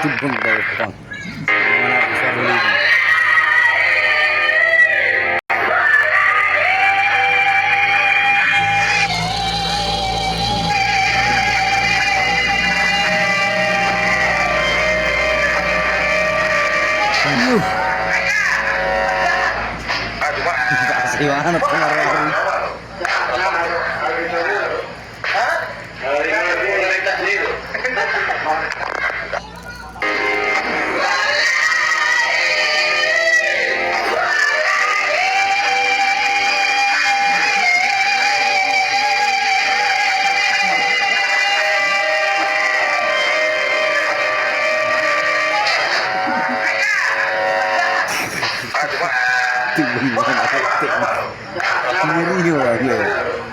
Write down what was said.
Tubong daw ito. Mga natin sa religion. Kasiwahan at kumarami. Tubong mo na natin. Ngiriyo lang yun.